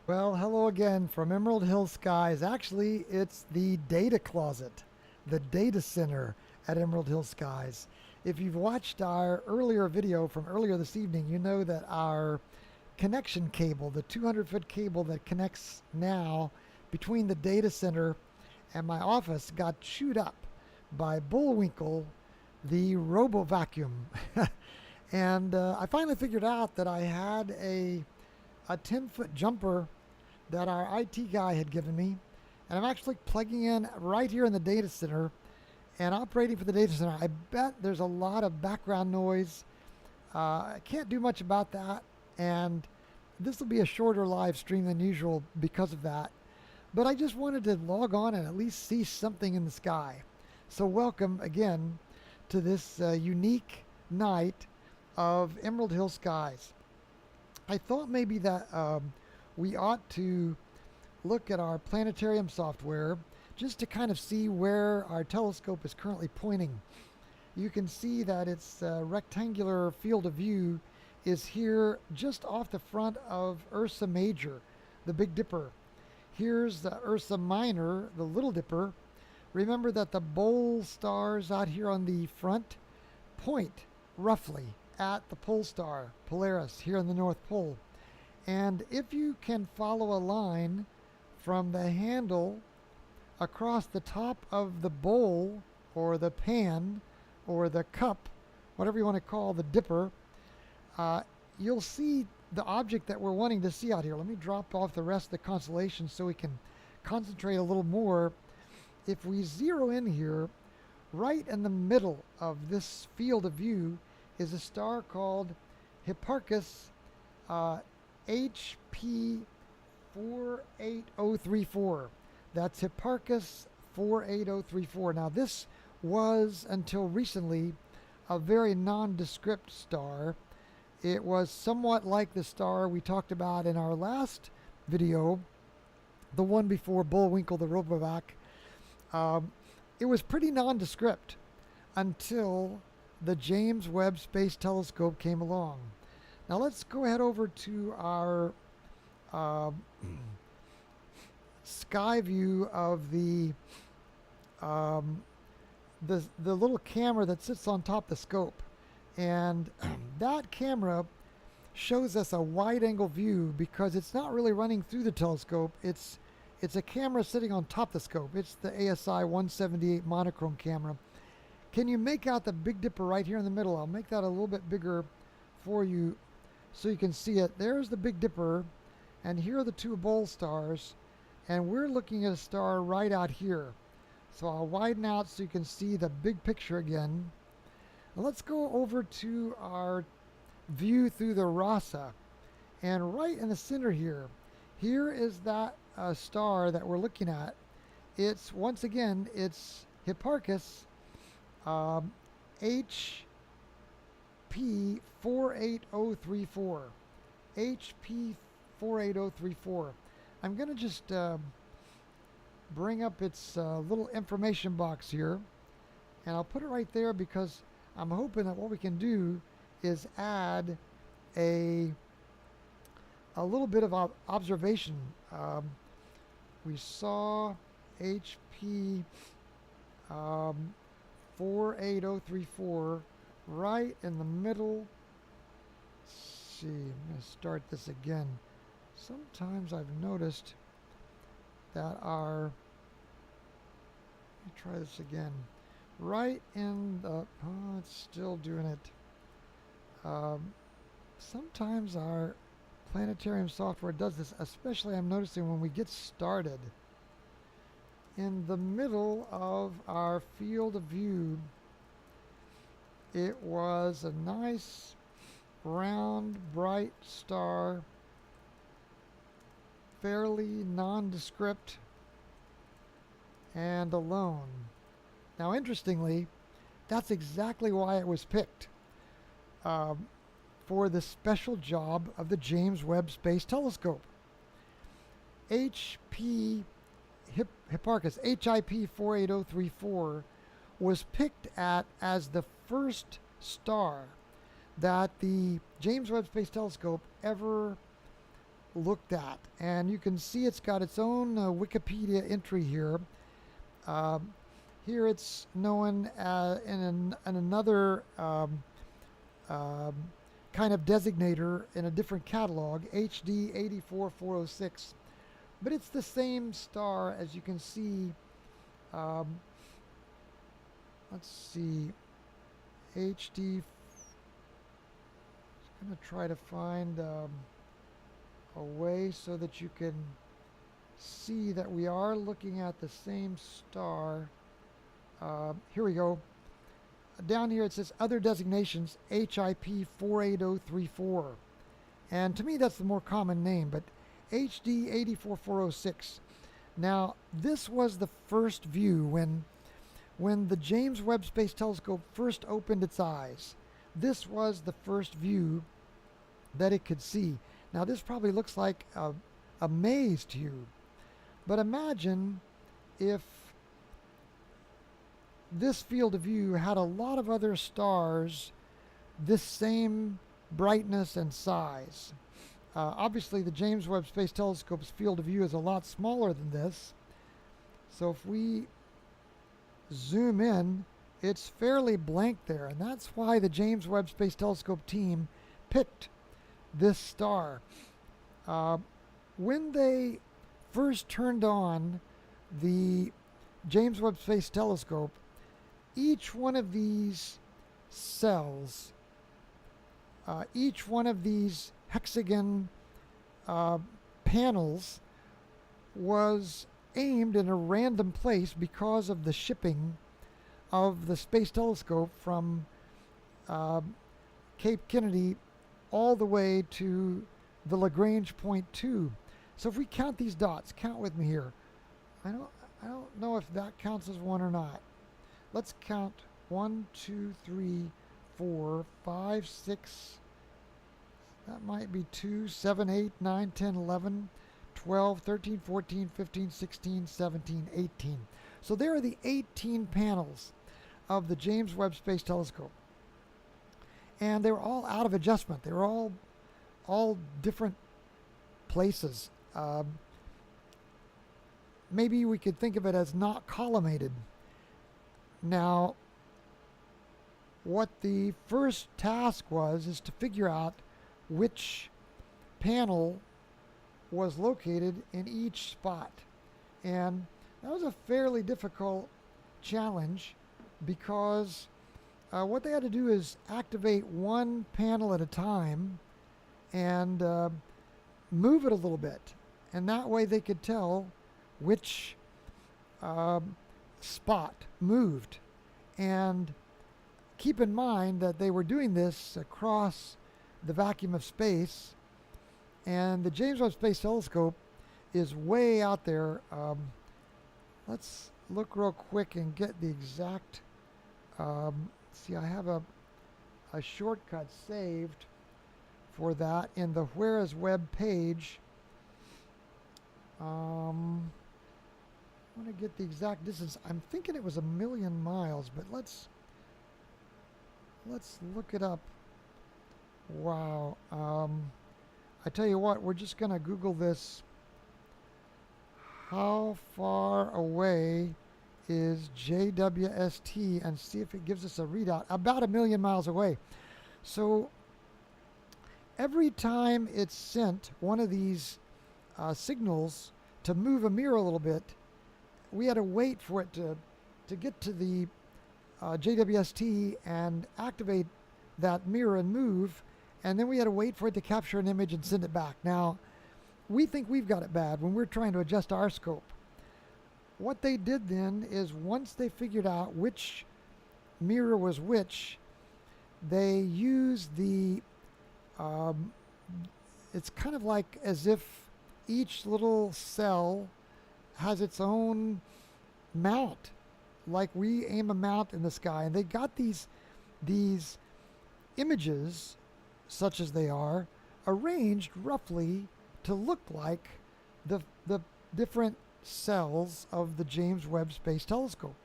Well, hello again from Emerald Hill Skies. Actually, it's the data closet, the data center at Emerald Hill Skies. If you've watched our earlier video from earlier this evening, you know that our connection cable, the 200-foot cable that connects now between the data center and my office, got chewed up by Bullwinkle, the robo vacuum. And I finally figured out that I had a 10-foot jumper that our IT guy had given me. And I'm actually plugging in right here in the data center and operating for the data center. I bet there's a lot of background noise. I can't do much about that. And this will be a shorter live stream than usual because of that. But I just wanted to log on and at least see something in the sky. So welcome again to this unique night of Emerald Hill Skies. I thought maybe that we ought to look at our planetarium software just to kind of see where our telescope is currently pointing. You can see that its rectangular field of view is here just off the front of Ursa Major, the Big Dipper. Here's the Ursa Minor, the Little Dipper. Remember that the bowl stars out here on the front point roughly at the pole star Polaris here in the North Pole. And if you can follow a line from the handle across the top of the bowl or the pan or the cup, whatever you want to call the dipper, you'll see the object that we're wanting to see out here. Let me drop off the rest of the constellation so we can concentrate a little more. If we zero in here, right in the middle of this field of view is a star called Hipparchus HP 48034. That's Hipparchus 48034. Now this was until recently a very nondescript star. It was somewhat like the star we talked about in our last video, the one before Bullwinkle the Robovac. It was pretty nondescript until the James Webb Space Telescope came along. Now let's go ahead over to our sky view of the little camera that sits on top of the scope. And that camera shows us a wide angle view because it's not really running through the telescope. It's a camera sitting on top of the scope. It's the ASI-178 monochrome camera. Can you make out the Big Dipper right here in the middle? I'll make that a little bit bigger for you so you can see it. There's the Big Dipper, and here are the two bowl stars, and we're looking at a star right out here. So I'll widen out so you can see the big picture again. Now let's go over to our view through the RASA, and right in the center here is that star that we're looking at. It's, once again, it's Hipparchus HP 48034. HP 48034. I'm going to just bring up its little information box here, and I'll put it right there because I'm hoping that what we can do is add a little bit of observation. We saw HP 48034 right in the middle. Let's see, I'm going to start this again. Sometimes I've noticed that let me try this again. Right in the, oh, it's still doing it. Sometimes our planetarium software does this, especially I'm noticing when we get started. In the middle of our field of view, it was a nice round bright star, fairly nondescript and alone. Now interestingly, that's exactly why it was picked for the special job of the James Webb Space Telescope. Hipparchus HIP 48034 was picked at as the first star that the James Webb Space Telescope ever looked at. And you can see it's got its own Wikipedia entry here. Here it's known in another kind of designator in a different catalog, HD84406. But it's the same star, as you can see. Let's see, HD. I'm going to try to find a way so that you can see that we are looking at the same star. Here we go. Down here it says other designations, HIP 48034. And to me that's the more common name, but HD 84406. Now this was the first view when the James Webb Space Telescope first opened its eyes. This was the first view that it could see. Now this probably looks like a maze to you, but imagine if this field of view had a lot of other stars this same brightness and size. Obviously the James Webb Space Telescope's field of view is a lot smaller than this, so if we zoom in, it's fairly blank there, and that's why the James Webb Space Telescope team picked this star. When they first turned on the James Webb Space Telescope, each one of these cells, each one of these hexagon panels was aimed in a random place because of the shipping of the Space Telescope from Cape Kennedy all the way to the Lagrange point 2. So if we count these dots, count with me here. I don't know if that counts as one or not. Let's count 1, 2, 3, 4, 5, 6. That might be 2, 7, 8, 9, 10, 11, 12, 13, 14, 15, 16, 17, 18. So there are the 18 panels of the James Webb Space Telescope. And they were all out of adjustment. They were all different places. Maybe we could think of it as not collimated. Now, what the first task was is to figure out which panel was located in each spot. And that was a fairly difficult challenge because what they had to do is activate one panel at a time and move it a little bit. And that way they could tell which spot moved. And keep in mind that they were doing this across the vacuum of space, and the James Webb Space Telescope is way out there. Let's look real quick and get the exact see, I have a shortcut saved for that in the Where is Webb page. I want to get the exact distance. I'm thinking it was 1,000,000 miles, but let's look it up. Wow. I tell you what, we're just going to Google this. How far away is JWST and see if it gives us a readout. About 1,000,000 miles away. So every time it's sent one of these signals to move a mirror a little bit, we had to wait for it to get to the JWST and activate that mirror and move, and then we had to wait for it to capture an image and send it back. Now, we think we've got it bad when we're trying to adjust our scope. What they did then is once they figured out which mirror was which, they used the, it's kind of like as if each little cell has its own mount, like we aim a mount in the sky. And they got these images, such as they are, arranged roughly to look like the different cells of the James Webb Space Telescope.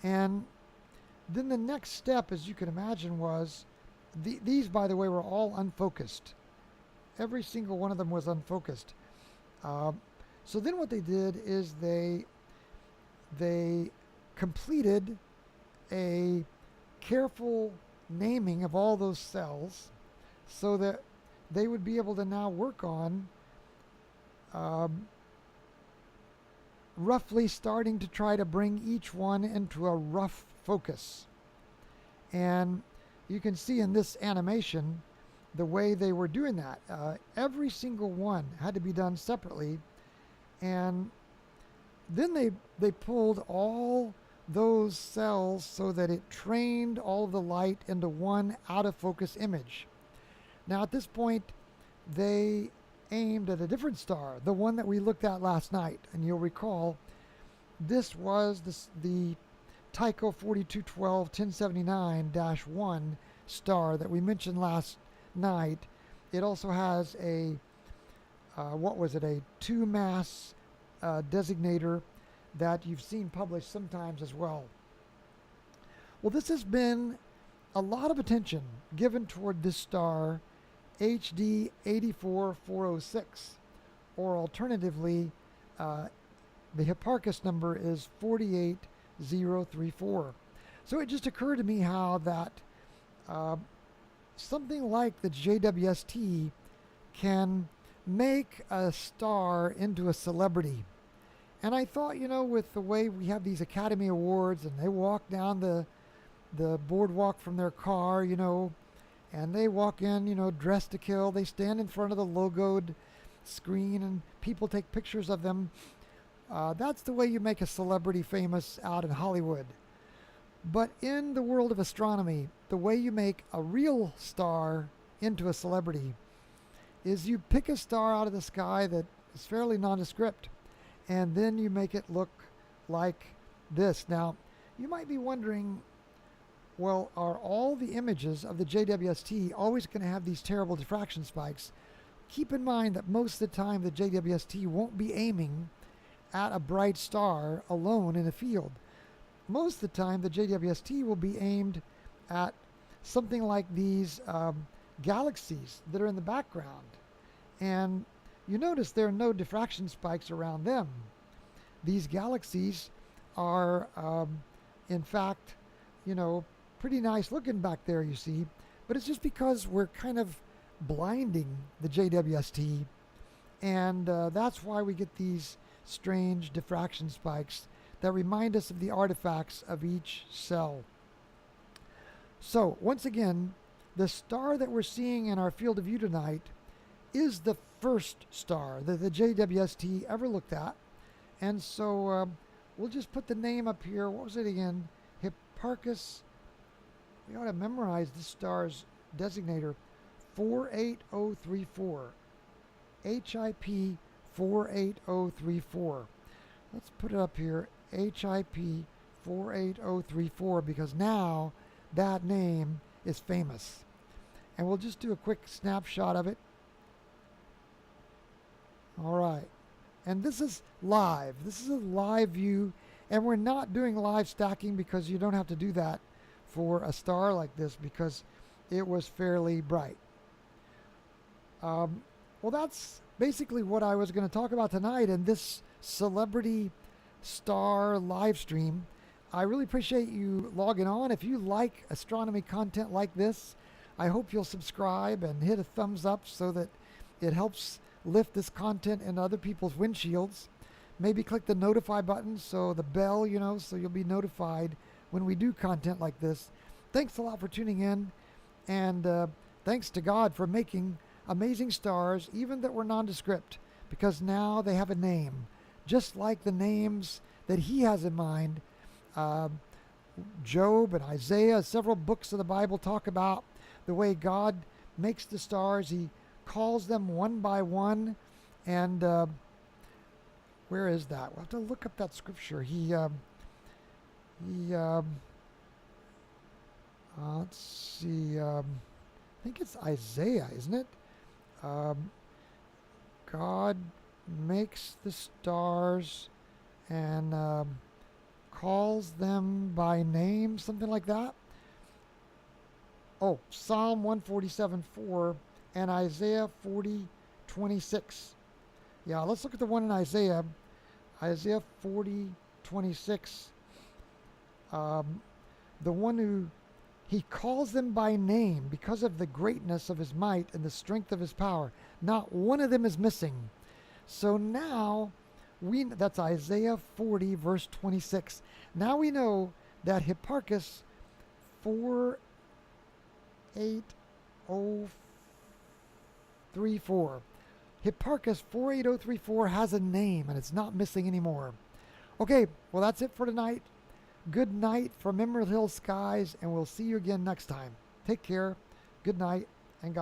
And then the next step, as you can imagine, was these, by the way, were all unfocused. every single one of them was unfocused. So then what they did is they completed a careful naming of all those cells so that they would be able to now work on roughly starting to try to bring each one into a rough focus. And you can see in this animation the way they were doing that. Every single one had to be done separately, and then they pulled all those cells so that it trained all of the light into one out of focus image. Now at this point they aimed at a different star, the one that we looked at last night, and you'll recall this was the Tycho 4212 1079-1 star that we mentioned last night. It also has a a 2-mass designator that you've seen published sometimes as well. Well, this has been a lot of attention given toward this star HD 84406, or alternatively the Hipparchus number is 48034. So it just occurred to me how that something like the JWST can make a star into a celebrity. And I thought, with the way we have these Academy Awards and they walk down the boardwalk from their car, and they walk in, dressed to kill. They stand in front of the logoed screen and people take pictures of them. That's the way you make a celebrity famous out in Hollywood. But in the world of astronomy, the way you make a real star into a celebrity is you pick a star out of the sky that is fairly nondescript, and then you make it look like this. Now, you might be wondering, well, are all the images of the JWST always going to have these terrible diffraction spikes? Keep in mind that most of the time the JWST won't be aiming at a bright star alone in a field. Most of the time the JWST will be aimed at something like these galaxies that are in the background. And you notice there are no diffraction spikes around them. These galaxies are, in fact, pretty nice looking back there, you see. But it's just because we're kind of blinding the JWST. And that's why we get these strange diffraction spikes that remind us of the artifacts of each cell. So, once again, the star that we're seeing in our field of view tonight is the first star that the JWST ever looked at. And so we'll just put the name up here. What was it again? Hipparchus. We ought to memorize this star's designator. 48034. HIP 48034. Let's put it up here. HIP 48034, because now that name is famous. And we'll just do a quick snapshot of it. All right. And this is live. This is a live view. And we're not doing live stacking because you don't have to do that for a star like this because it was fairly bright. Well, that's basically what I was going to talk about tonight in this celebrity star live stream. I really appreciate you logging on. If you like astronomy content like this, I hope you'll subscribe and hit a thumbs up so that it helps lift this content into other people's windshields. Maybe click the notify button, so the bell, so you'll be notified when we do content like this. Thanks a lot for tuning in, and thanks to God for making amazing stars, even that were nondescript, because now they have a name, just like the names that he has in mind. Job and Isaiah, several books of the Bible talk about the way God makes the stars. He calls them one by one, and where is that? We'll have to look up that scripture. Let's see. I think it's Isaiah, isn't it? God makes the stars and calls them by name, something like that. Oh, Psalm 147:4 and Isaiah 40:26. Yeah, let's look at the one in Isaiah. Isaiah 40:26. The one who he calls them by name because of the greatness of his might and the strength of his power. Not one of them is missing. So now that's Isaiah 40 verse 26. Now we know that Hipparchus 48034. Hipparchus 48034 has a name and it's not missing anymore. Okay, well that's it for tonight. Good night from Emerald Hill Skies, and we'll see you again next time. Take care. Good night, and God